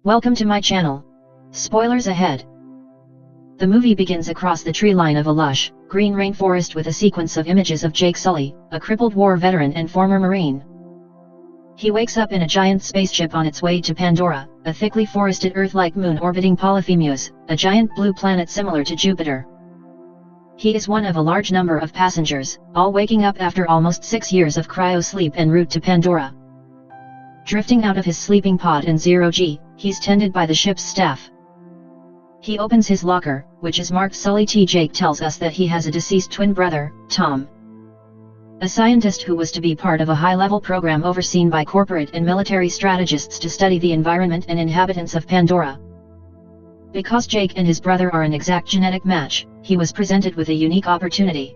Welcome to my channel. Spoilers ahead. The movie begins across the tree line of a lush, green rainforest with a sequence of images of Jake Sully, a crippled war veteran and former Marine. He wakes up in a giant spaceship on its way to Pandora, a thickly forested Earth-like moon orbiting Polyphemus, a giant blue planet similar to Jupiter. He is one of a large number of passengers, all waking up after almost 6 years of cryo-sleep en route to Pandora. Drifting out of his sleeping pod in 0G, he's tended by the ship's staff. He opens his locker, which is marked Sully T. Jake tells us that he has a deceased twin brother, Tom, a scientist who was to be part of a high-level program overseen by corporate and military strategists to study the environment and inhabitants of Pandora. Because Jake and his brother are an exact genetic match, he was presented with a unique opportunity.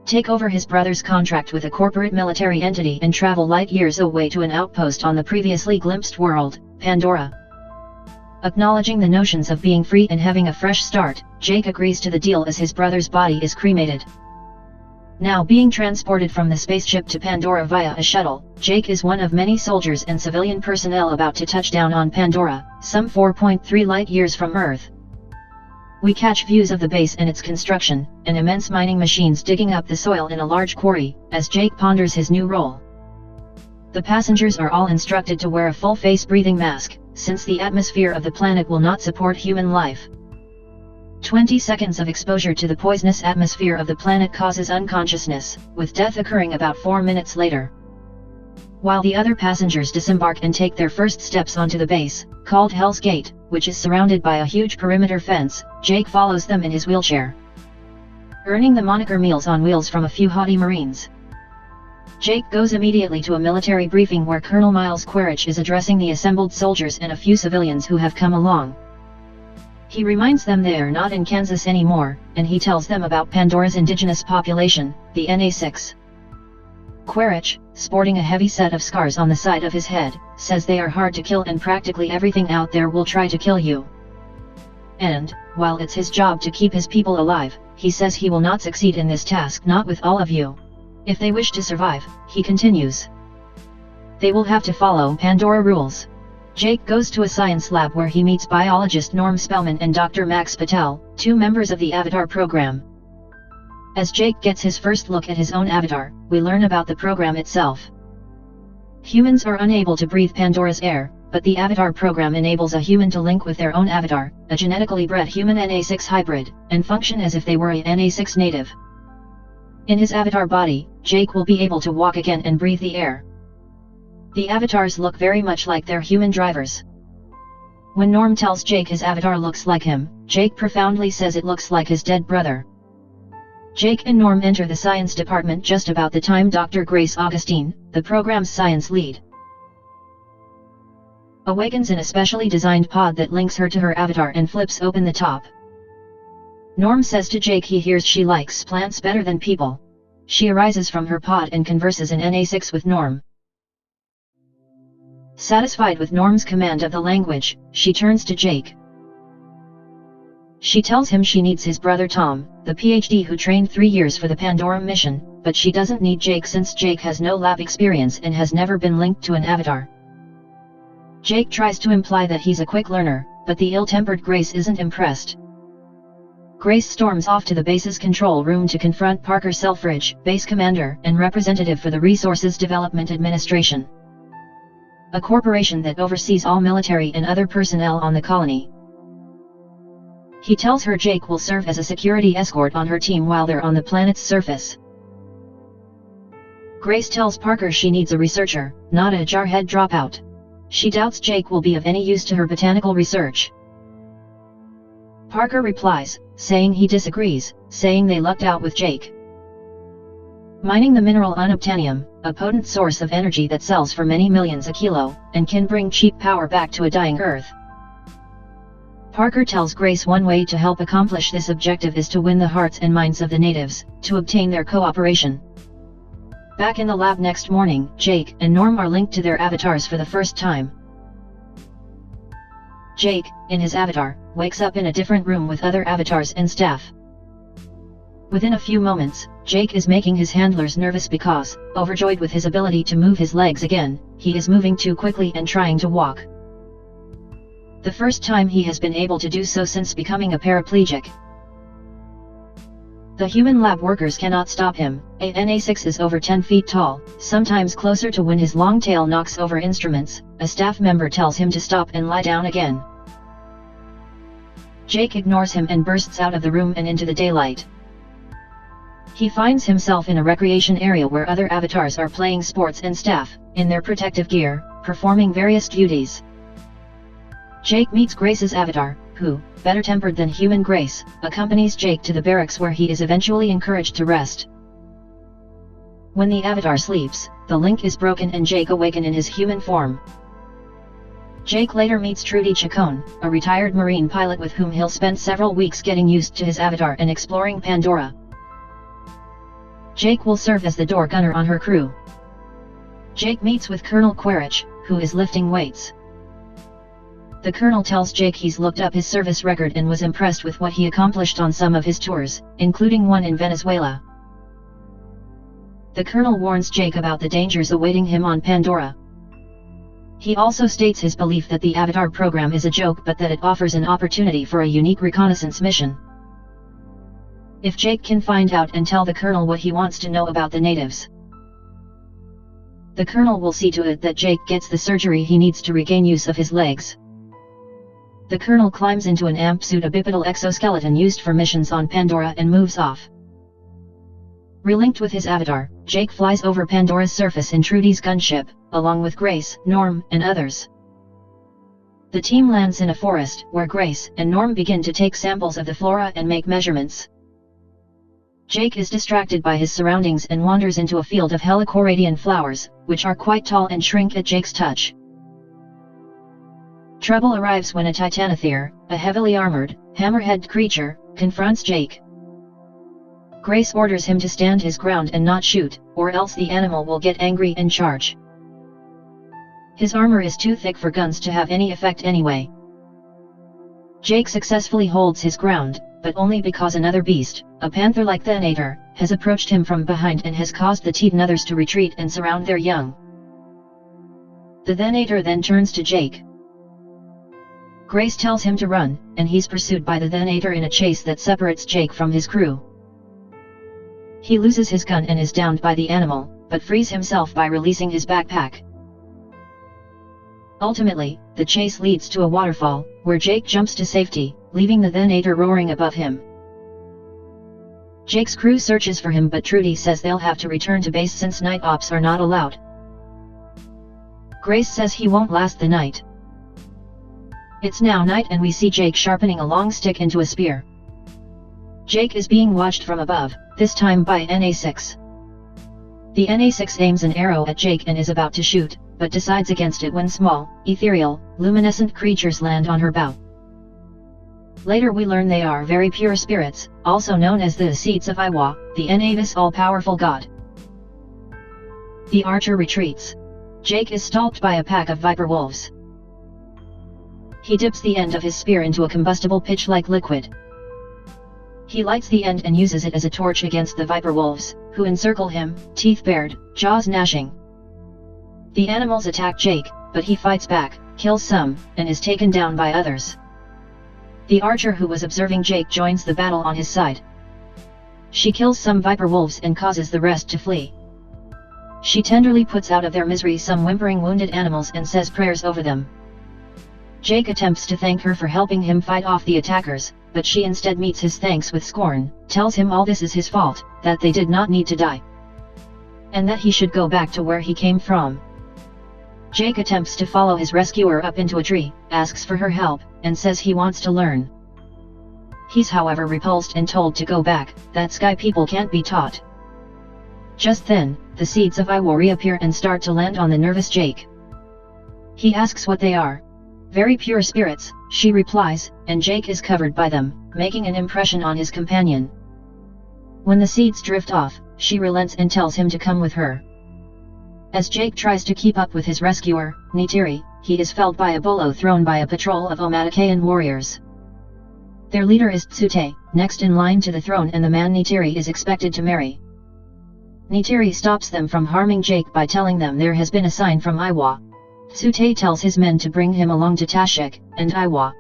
Take over his brother's contract with a corporate military entity and travel light years away to an outpost on the previously glimpsed world, Pandora. Acknowledging the notions of being free and having a fresh start, Jake agrees to the deal as his brother's body is cremated. Now being transported from the spaceship to Pandora via a shuttle, Jake is one of many soldiers and civilian personnel about to touch down on Pandora, some 4.3 light years from Earth. We catch views of the base and its construction, and immense mining machines digging up the soil in a large quarry, as Jake ponders his new role. The passengers are all instructed to wear a full-face breathing mask, since the atmosphere of the planet will not support human life. 20 seconds of exposure to the poisonous atmosphere of the planet causes unconsciousness, with death occurring about 4 minutes later. While the other passengers disembark and take their first steps onto the base, called Hell's Gate, which is surrounded by a huge perimeter fence, Jake follows them in his wheelchair, earning the moniker Meals on Wheels from a few haughty Marines. Jake goes immediately to a military briefing where Colonel Miles Quaritch is addressing the assembled soldiers and a few civilians who have come along. He reminds them they are not in Kansas anymore, and he tells them about Pandora's indigenous population, the NA6. Quaritch, sporting a heavy set of scars on the side of his head, says they are hard to kill and practically everything out there will try to kill you. And, while it's his job to keep his people alive, he says he will not succeed in this task, not with all of you. If they wish to survive, he continues, they will have to follow Pandora rules. Jake goes to a science lab where he meets biologist Norm Spellman and Dr. Max Patel, 2 members of the Avatar program. As Jake gets his first look at his own avatar, we learn about the program itself. Humans are unable to breathe Pandora's air, but the Avatar program enables a human to link with their own avatar, a genetically bred human NA6 hybrid, and function as if they were a NA6 native. In his avatar body, Jake will be able to walk again and breathe the air. The avatars look very much like their human drivers. When Norm tells Jake his avatar looks like him, Jake profoundly says it looks like his dead brother. Jake and Norm enter the science department just about the time Dr. Grace Augustine, the program's science lead, awakens in a specially designed pod that links her to her avatar and flips open the top. Norm says to Jake he hears she likes plants better than people. She arises from her pod and converses in NA6 with Norm. Satisfied with Norm's command of the language, she turns to Jake. She tells him she needs his brother Tom, the PhD who trained 3 years for the Pandora mission, but she doesn't need Jake since Jake has no lab experience and has never been linked to an avatar. Jake tries to imply that he's a quick learner, but the ill-tempered Grace isn't impressed. Grace storms off to the base's control room to confront Parker Selfridge, base commander and representative for the Resources Development Administration, a corporation that oversees all military and other personnel on the colony. He tells her Jake will serve as a security escort on her team while they're on the planet's surface. Grace tells Parker she needs a researcher, not a jarhead dropout. She doubts Jake will be of any use to her botanical research. Parker replies, saying he disagrees, saying they lucked out with Jake mining the mineral unobtainium, a potent source of energy that sells for many millions a kilo, and can bring cheap power back to a dying Earth. Parker tells Grace one way to help accomplish this objective is to win the hearts and minds of the natives, to obtain their cooperation. Back in the lab next morning, Jake and Norm are linked to their avatars for the first time. Jake, in his avatar, wakes up in a different room with other avatars and staff. Within a few moments, Jake is making his handlers nervous because, overjoyed with his ability to move his legs again, he is moving too quickly and trying to walk. the first time he has been able to do so since becoming a paraplegic. The human lab workers cannot stop him. Na6 is over 10 feet tall, sometimes closer to when his long tail knocks over instruments. A staff member tells him to stop and lie down again. Jake ignores him and bursts out of the room and into the daylight. He finds himself in a recreation area where other avatars are playing sports and staff, in their protective gear, performing various duties. Jake meets Grace's avatar, who, better tempered than human Grace, accompanies Jake to the barracks where he is eventually encouraged to rest. When the avatar sleeps, the link is broken and Jake awakens in his human form. Jake later meets Trudy Chacon, a retired Marine pilot with whom he'll spend several weeks getting used to his avatar and exploring Pandora. Jake will serve as the door gunner on her crew. Jake meets with Colonel Quaritch, who is lifting weights. The Colonel tells Jake he's looked up his service record and was impressed with what he accomplished on some of his tours, including one in Venezuela. The Colonel warns Jake about the dangers awaiting him on Pandora. He also states his belief that the Avatar program is a joke but that it offers an opportunity for a unique reconnaissance mission. If Jake can find out and tell the Colonel what he wants to know about the natives, the Colonel will see to it that Jake gets the surgery he needs to regain use of his legs. The Colonel climbs into an AMP suit, a bipedal exoskeleton used for missions on Pandora, and moves off. Relinked with his avatar, Jake flies over Pandora's surface in Trudy's gunship, along with Grace, Norm, and others. The team lands in a forest, where Grace and Norm begin to take samples of the flora and make measurements. Jake is distracted by his surroundings and wanders into a field of helicoradian flowers, which are quite tall and shrink at Jake's touch. Trouble arrives when a Titanothere, a heavily armored, hammerhead creature, confronts Jake. Grace orders him to stand his ground and not shoot, or else the animal will get angry and charge. His armor is too thick for guns to have any effect anyway. Jake successfully holds his ground, but only because another beast, a panther-like Thenator, has approached him from behind and has caused the Titanothers to retreat and surround their young. The Thenator then turns to Jake. Grace tells him to run, and he's pursued by the Thenator in a chase that separates Jake from his crew. He loses his gun and is downed by the animal, but frees himself by releasing his backpack. Ultimately, the chase leads to a waterfall, where Jake jumps to safety, leaving the Thenator roaring above him. Jake's crew searches for him, but Trudy says they'll have to return to base since night ops are not allowed. Grace says he won't last the night. It's now night and we see Jake sharpening a long stick into a spear. Jake is being watched from above, this time by Na6. The Na6 aims an arrow at Jake and is about to shoot, but decides against it when small, ethereal, luminescent creatures land on her bow. Later we learn they are very pure spirits, also known as the Seeds of Iwa, the Enavis all-powerful god. The archer retreats. Jake is stalked by a pack of viper wolves. He dips the end of his spear into a combustible pitch-like liquid. He lights the end and uses it as a torch against the viper wolves, who encircle him, teeth bared, jaws gnashing. The animals attack Jake, but he fights back, kills some, and is taken down by others. The archer who was observing Jake joins the battle on his side. She kills some viper wolves and causes the rest to flee. She tenderly puts out of their misery some whimpering wounded animals and says prayers over them. Jake attempts to thank her for helping him fight off the attackers, but she instead meets his thanks with scorn, tells him all this is his fault, that they did not need to die, and that he should go back to where he came from. Jake attempts to follow his rescuer up into a tree, asks for her help, and says he wants to learn. He's however repulsed and told to go back, that sky people can't be taught. Just then, the Seeds of Iwa reappear and start to land on the nervous Jake. He asks what they are. Very pure spirits, she replies, and Jake is covered by them, making an impression on his companion. When the seeds drift off, she relents and tells him to come with her. As Jake tries to keep up with his rescuer, Neytiri, he is felled by a bolo thrown by a patrol of Omatakayan warriors. Their leader is Tsute, next in line to the throne and the man Neytiri is expected to marry. Neytiri stops them from harming Jake by telling them there has been a sign from Iwa. Tsute tells his men to bring him along to Tashik and Iwa.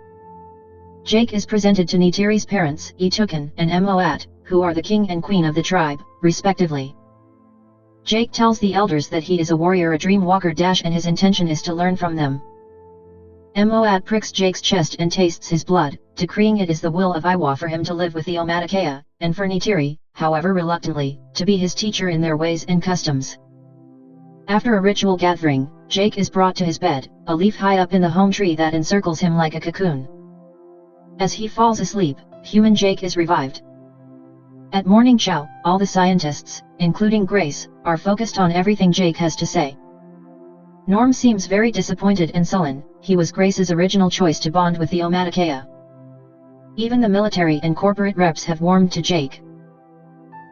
Jake is presented to Neytiri's parents, Itukan and Moat, who are the king and queen of the tribe, respectively. Jake tells the elders that he is a warrior, a dream walker and his intention is to learn from them. Moat pricks Jake's chest and tastes his blood, decreeing it is the will of Iwa for him to live with the Omaticaya, and for Neytiri, however reluctantly, to be his teacher in their ways and customs. After a ritual gathering, Jake is brought to his bed, a leaf high up in the home tree that encircles him like a cocoon. As he falls asleep, human Jake is revived. At morning chow, all the scientists, including Grace, are focused on everything Jake has to say. Norm seems very disappointed and sullen. He was Grace's original choice to bond with the Omaticaya. Even the military and corporate reps have warmed to Jake.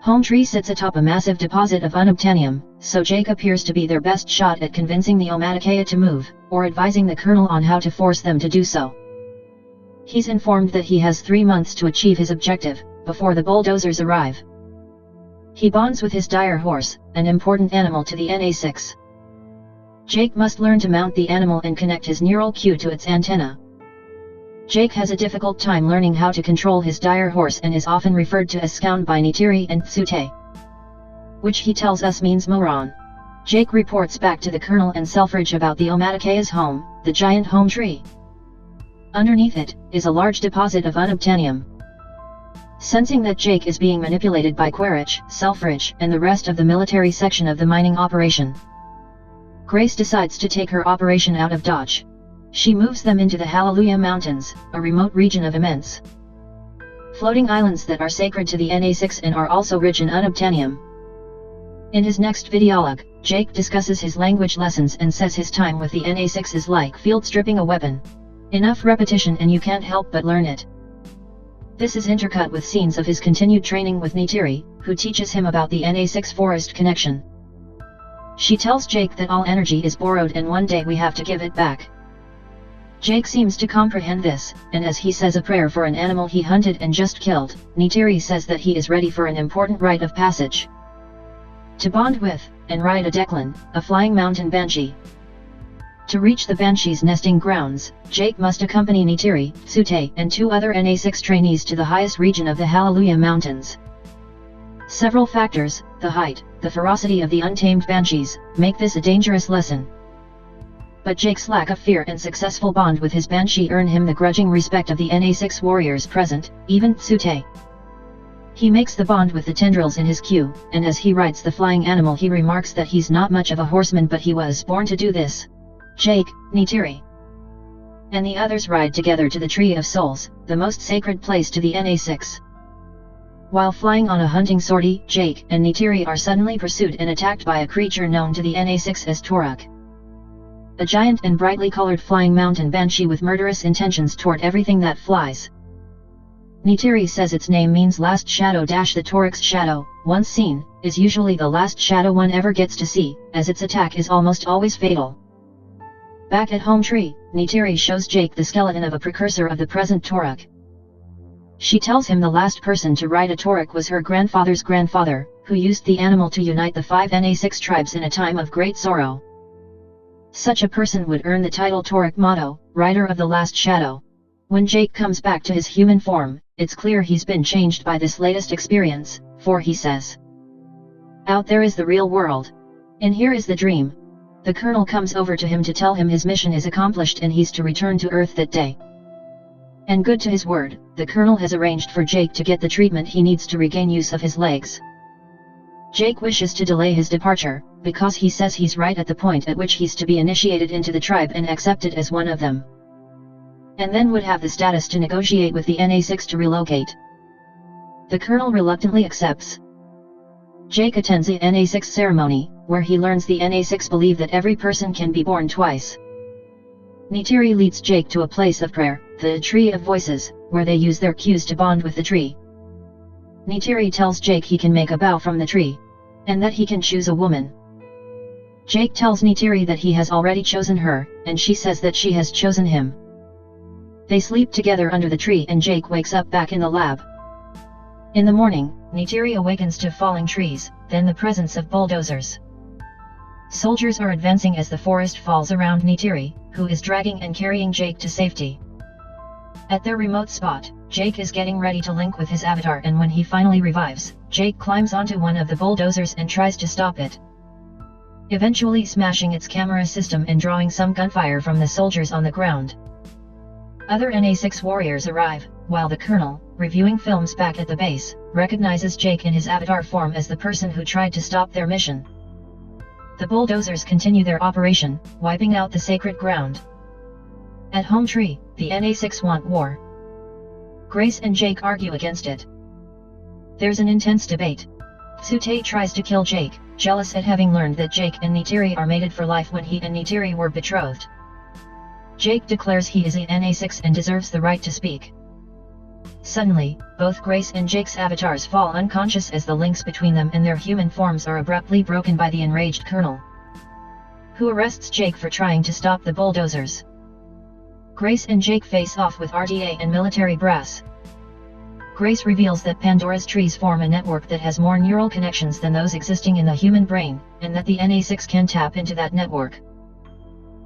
Home tree sits atop a massive deposit of unobtainium, so Jake appears to be their best shot at convincing the Omaticaya to move, or advising the colonel on how to force them to do so. He's informed that he has 3 months to achieve his objective, before the bulldozers arrive. He bonds with his dire horse, an important animal to the NA6. Jake must learn to mount the animal and connect his neural cue to its antenna. Jake has a difficult time learning how to control his dire horse and is often referred to as Scound by Neytiri and Tsute, which he tells us means moron. Jake reports back to the colonel and Selfridge about the Omaticaya's home, the giant home tree. Underneath it, is a large deposit of unobtainium. Sensing that Jake is being manipulated by Quaritch, Selfridge, and the rest of the military section of the mining operation, Grace decides to take her operation out of Dodge. She moves them into the Hallelujah Mountains, a remote region of immense floating islands that are sacred to the NA6 and are also rich in unobtainium. In his next videologue, Jake discusses his language lessons and says his time with the NA6 is like field stripping a weapon. Enough repetition and you can't help but learn it. This is intercut with scenes of his continued training with Neytiri, who teaches him about the NA6 forest connection. She tells Jake that all energy is borrowed and one day we have to give it back. Jake seems to comprehend this, and as he says a prayer for an animal he hunted and just killed, Neytiri says that he is ready for an important rite of passage. To bond with, and ride a Declan, a flying mountain banshee. To reach the banshee's nesting grounds, Jake must accompany Neytiri, Tsute, and 2 other NA6 trainees to the highest region of the Hallelujah Mountains. Several factors, the height, the ferocity of the untamed banshees, make this a dangerous lesson. But Jake's lack of fear and successful bond with his banshee earn him the grudging respect of the NA6 warriors present, even Tsute. He makes the bond with the tendrils in his queue, and as he rides the flying animal he remarks that he's not much of a horseman but he was born to do this. Jake, Neytiri, and the others ride together to the Tree of Souls, the most sacred place to the NA6. While flying on a hunting sortie, Jake and Neytiri are suddenly pursued and attacked by a creature known to the NA6 as Toruk, a giant and brightly colored flying mountain banshee with murderous intentions toward everything that flies. Neytiri says its name means last shadow. The Toruk's shadow, once seen, is usually the last shadow one ever gets to see, as its attack is almost always fatal. Back at home tree, Neytiri shows Jake the skeleton of a precursor of the present Toruk. She tells him the last person to ride a Toruk was her grandfather's grandfather, who used the animal to unite the 5 NA6 tribes in a time of great sorrow. Such a person would earn the title Toruk motto, Rider of the Last Shadow. When Jake comes back to his human form, it's clear he's been changed by this latest experience, for he says, "Out there is the real world. In here is the dream." The colonel comes over to him to tell him his mission is accomplished and he's to return to Earth that day. And good to his word, the colonel has arranged for Jake to get the treatment he needs to regain use of his legs. Jake wishes to delay his departure, because he says he's right at the point at which he's to be initiated into the tribe and accepted as one of them, and then would have the status to negotiate with the NA6 to relocate. The colonel reluctantly accepts. Jake attends a NA6 ceremony, where he learns the NA6 believe that every person can be born twice. Neytiri leads Jake to a place of prayer, the Tree of Voices, where they use their cues to bond with the tree. Neytiri tells Jake he can make a bow from the tree, and that he can choose a woman. Jake tells Neytiri that he has already chosen her, and she says that she has chosen him. They sleep together under the tree and Jake wakes up back in the lab. In the morning, Neytiri awakens to falling trees, then the presence of bulldozers. Soldiers are advancing as the forest falls around Neytiri, who is dragging and carrying Jake to safety. At their remote spot, Jake is getting ready to link with his avatar, and when he finally revives, Jake climbs onto one of the bulldozers and tries to stop it, eventually smashing its camera system and drawing some gunfire from the soldiers on the ground. Other NA6 warriors arrive, while the colonel, reviewing films back at the base, recognizes Jake in his avatar form as the person who tried to stop their mission. The bulldozers continue their operation, wiping out the sacred ground. At Home Tree, the NA6 want war. Grace and Jake argue against it. There's an intense debate. Tsute tries to kill Jake, jealous at having learned that Jake and Neytiri are mated for life when he and Neytiri were betrothed. Jake declares he is a NA6 and deserves the right to speak. Suddenly, both Grace and Jake's avatars fall unconscious as the links between them and their human forms are abruptly broken by the enraged colonel, who arrests Jake for trying to stop the bulldozers. Grace and Jake face off with RDA and military brass. Grace reveals that Pandora's trees form a network that has more neural connections than those existing in the human brain, and that the NA6 can tap into that network.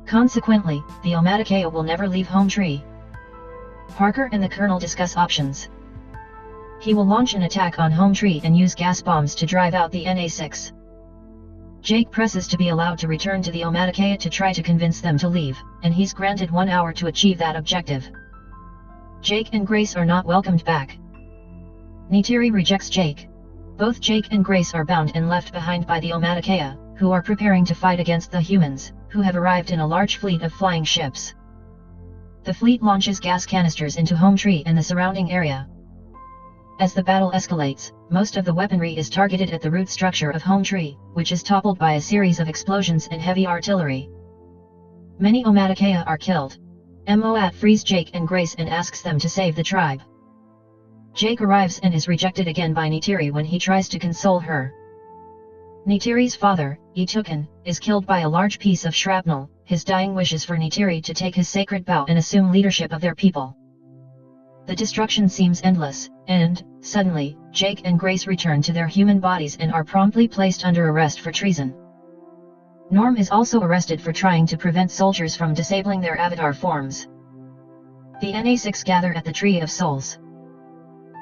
Consequently, the Omaticaya will never leave Home Tree. Parker and the colonel discuss options. He will launch an attack on Home Tree and use gas bombs to drive out the NA6. Jake presses to be allowed to return to the Omaticaya to try to convince them to leave, and he's granted 1 hour to achieve that objective. Jake and Grace are not welcomed back. Neytiri rejects Jake. Both Jake and Grace are bound and left behind by the Omaticaya, who are preparing to fight against the humans, who have arrived in a large fleet of flying ships. The fleet launches gas canisters into Home Tree and the surrounding area. As the battle escalates, most of the weaponry is targeted at the root structure of Home Tree, which is toppled by a series of explosions and heavy artillery. Many Omaticaya are killed. Moat frees Jake and Grace and asks them to save the tribe. Jake arrives and is rejected again by Neytiri when he tries to console her. Neytiri's father, Itukan, is killed by a large piece of shrapnel. His dying wishes for Neytiri to take his sacred vow and assume leadership of their people. The destruction seems endless, and, suddenly, Jake and Grace return to their human bodies and are promptly placed under arrest for treason. Norm is also arrested for trying to prevent soldiers from disabling their avatar forms. The NA6 gather at the Tree of Souls.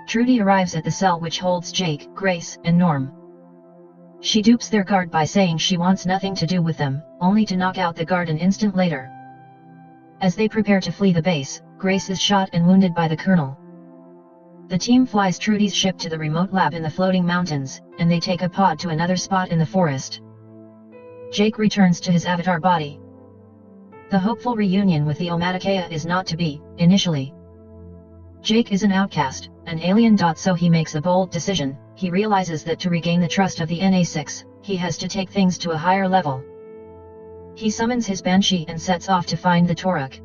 Trudy arrives at the cell which holds Jake, Grace, and Norm. She dupes their guard by saying she wants nothing to do with them, only to knock out the guard an instant later. As they prepare to flee the base, Grace is shot and wounded by the colonel. The team flies Trudy's ship to the remote lab in the floating mountains, and they take a pod to another spot in the forest. Jake returns to his avatar body. The hopeful reunion with the Omaticaya is not to be, initially. Jake is an outcast, an alien. So he makes a bold decision. He realizes that to regain the trust of the NA6, he has to take things to a higher level. He summons his Banshee and sets off to find the Toruk.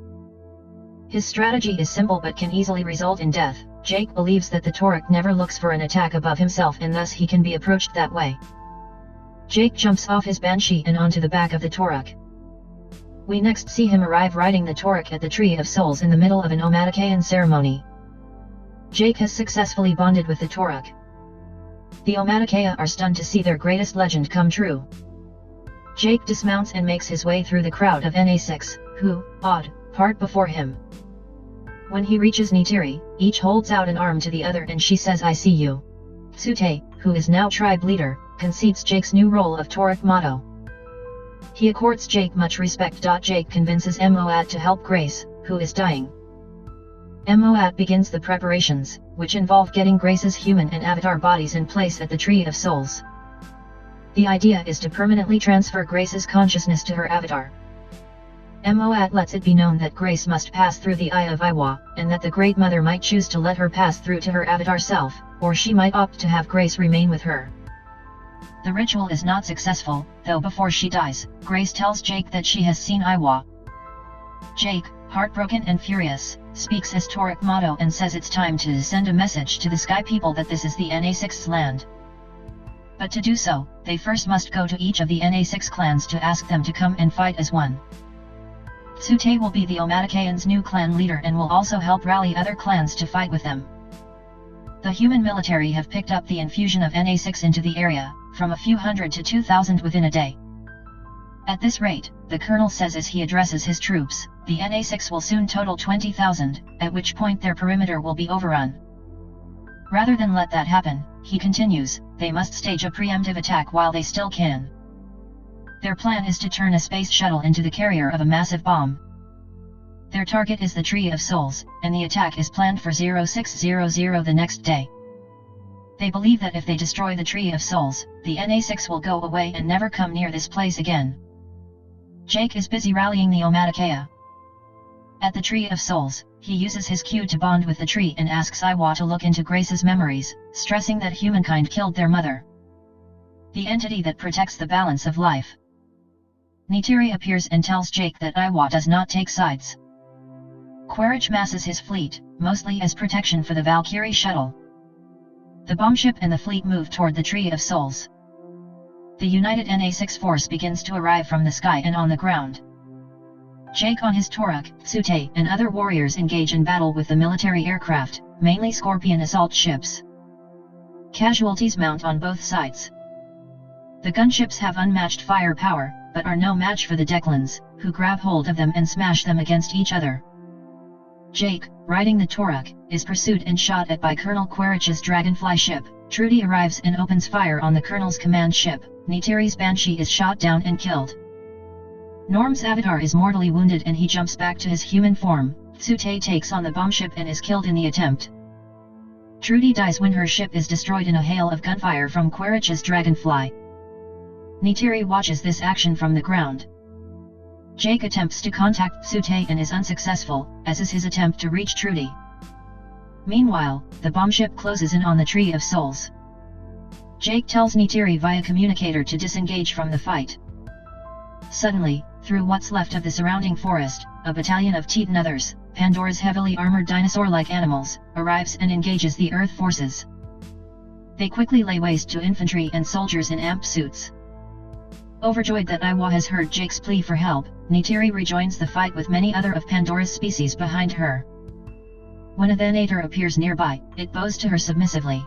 His strategy is simple but can easily result in death. Jake believes that the Toruk never looks for an attack above himself and thus he can be approached that way. Jake jumps off his Banshee and onto the back of the Toruk. We next see him arrive riding the Toruk at the Tree of Souls in the middle of an Omaticayan ceremony. Jake has successfully bonded with the Toruk. The Omaticaya are stunned to see their greatest legend come true. Jake dismounts and makes his way through the crowd of NA6, who, part before him. When he reaches Neytiri, each holds out an arm to the other and she says, "I see you." Tsute, who is now tribe leader, concedes Jake's new role of Toruk motto. He accords Jake much respect. Jake convinces Moat to help Grace, who is dying. Moat begins the preparations, which involve getting Grace's human and avatar bodies in place at the Tree of Souls. The idea is to permanently transfer Grace's consciousness to her avatar. Moat lets it be known that Grace must pass through the Eye of Iwa, and that the Great Mother might choose to let her pass through to her avatar self, or she might opt to have Grace remain with her. The ritual is not successful, though before she dies, Grace tells Jake that she has seen Iwa. Jake, heartbroken and furious, speaks his Toruk motto and says it's time to send a message to the Sky People that this is the NA6's land. But to do so, they first must go to each of the NA6 clans to ask them to come and fight as one. Tsute will be the Omaticayan's new clan leader and will also help rally other clans to fight with them. The human military have picked up the infusion of NA6 into the area, from a few hundred to 2,000 within a day. At this rate, the colonel says as he addresses his troops, the NA6 will soon total 20,000, at which point their perimeter will be overrun. Rather than let that happen, he continues, they must stage a preemptive attack while they still can. Their plan is to turn a space shuttle into the carrier of a massive bomb. Their target is the Tree of Souls, and the attack is planned for 0600 the next day. They believe that if they destroy the Tree of Souls, the NA6 will go away and never come near this place again. Jake is busy rallying the Omaticaya. At the Tree of Souls, he uses his Q to bond with the tree and asks Iwa to look into Grace's memories, stressing that humankind killed their mother, the entity that protects the balance of life. Neytiri appears and tells Jake that Iwa does not take sides. Quaritch masses his fleet, mostly as protection for the Valkyrie shuttle. The bombship and the fleet move toward the Tree of Souls. The united NA6 force begins to arrive from the sky and on the ground. Jake on his Toruk, Tsute, and other warriors engage in battle with the military aircraft, mainly Scorpion assault ships. Casualties mount on both sides. The gunships have unmatched firepower, but are no match for the Declans, who grab hold of them and smash them against each other. Jake, riding the Toruk, is pursued and shot at by Colonel Quaritch's Dragonfly ship. Trudy arrives and opens fire on the Colonel's command ship. Neytiri's Banshee is shot down and killed. Norm's avatar is mortally wounded and he jumps back to his human form. Tsute takes on the bombship and is killed in the attempt. Trudy dies when her ship is destroyed in a hail of gunfire from Quaritch's Dragonfly. Neytiri watches this action from the ground. Jake attempts to contact Tsute and is unsuccessful, as is his attempt to reach Trudy. Meanwhile, the bombship closes in on the Tree of Souls. Jake tells Neytiri via communicator to disengage from the fight. Suddenly, through what's left of the surrounding forest, a battalion of Teton others, Pandora's heavily armored dinosaur-like animals, arrives and engages the Earth forces. They quickly lay waste to infantry and soldiers in amp suits. Overjoyed that Iwa has heard Jake's plea for help, Neytiri rejoins the fight with many other of Pandora's species behind her. When a Venator appears nearby, it bows to her submissively.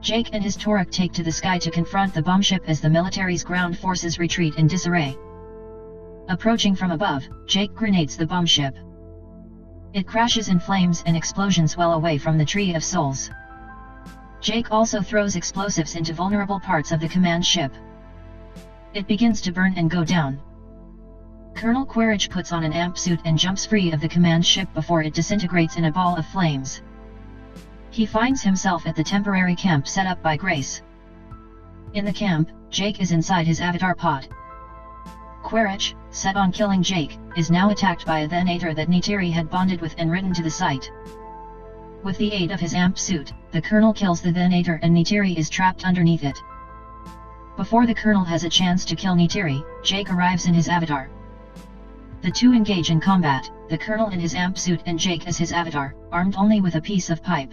Jake and his Toruk take to the sky to confront the bombship as the military's ground forces retreat in disarray. Approaching from above, Jake grenades the bombship. It crashes in flames and explosions well away from the Tree of Souls. Jake also throws explosives into vulnerable parts of the command ship. It begins to burn and go down. Colonel Quaritch puts on an amp suit and jumps free of the command ship before it disintegrates in a ball of flames. He finds himself at the temporary camp set up by Grace. In the camp, Jake is inside his avatar pod. Quaritch, set on killing Jake, is now attacked by a Venator that Neytiri had bonded with and ridden to the site. With the aid of his amp suit, the Colonel kills the Venator and Neytiri is trapped underneath it. Before the Colonel has a chance to kill Neytiri, Jake arrives in his avatar. The two engage in combat, the Colonel in his amp suit and Jake as his avatar, armed only with a piece of pipe.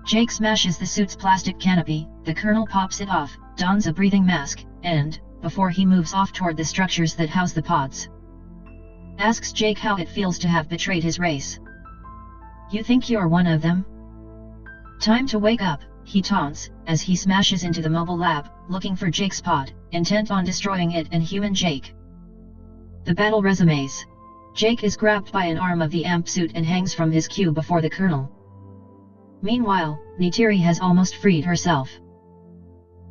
Jake smashes the suit's plastic canopy, the Colonel pops it off, dons a breathing mask, and, before he moves off toward the structures that house the pods, asks Jake how it feels to have betrayed his race. "You think you're one of them? Time to wake up," he taunts, as he smashes into the mobile lab, looking for Jake's pod, intent on destroying it and human Jake. The battle resumes. Jake is grabbed by an arm of the amp suit and hangs from his queue before the Colonel. Meanwhile, Neytiri has almost freed herself.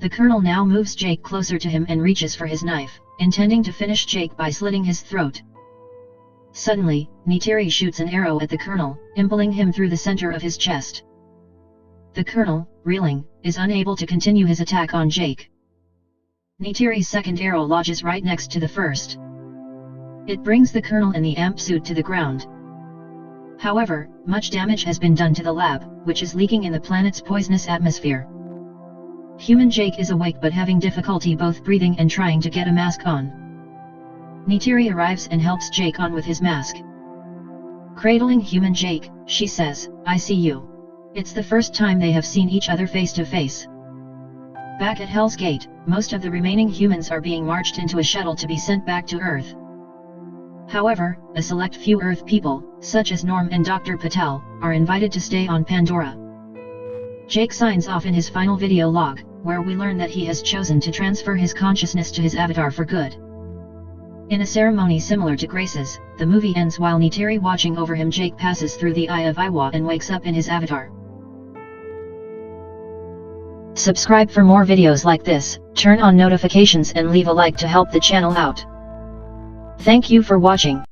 The Colonel now moves Jake closer to him and reaches for his knife, intending to finish Jake by slitting his throat. Suddenly, Neytiri shoots an arrow at the Colonel, impaling him through the center of his chest. The Colonel, reeling, is unable to continue his attack on Jake. Neytiri's second arrow lodges right next to the first. It brings the Colonel and the amp suit to the ground. However, much damage has been done to the lab, which is leaking in the planet's poisonous atmosphere. Human Jake is awake but having difficulty both breathing and trying to get a mask on. Neytiri arrives and helps Jake on with his mask. Cradling human Jake, she says, "I see you." It's the first time they have seen each other face to face. Back at Hell's Gate, most of the remaining humans are being marched into a shuttle to be sent back to Earth. However, a select few Earth people, such as Norm and Dr. Patel, are invited to stay on Pandora. Jake signs off in his final video log, where we learn that he has chosen to transfer his consciousness to his avatar for good. In a ceremony similar to Grace's, the movie ends while Neytiri watching over him. Jake passes through the Eye of Iwa and wakes up in his avatar. Subscribe for more videos like this, turn on notifications and leave a like to help the channel out. Thank you for watching.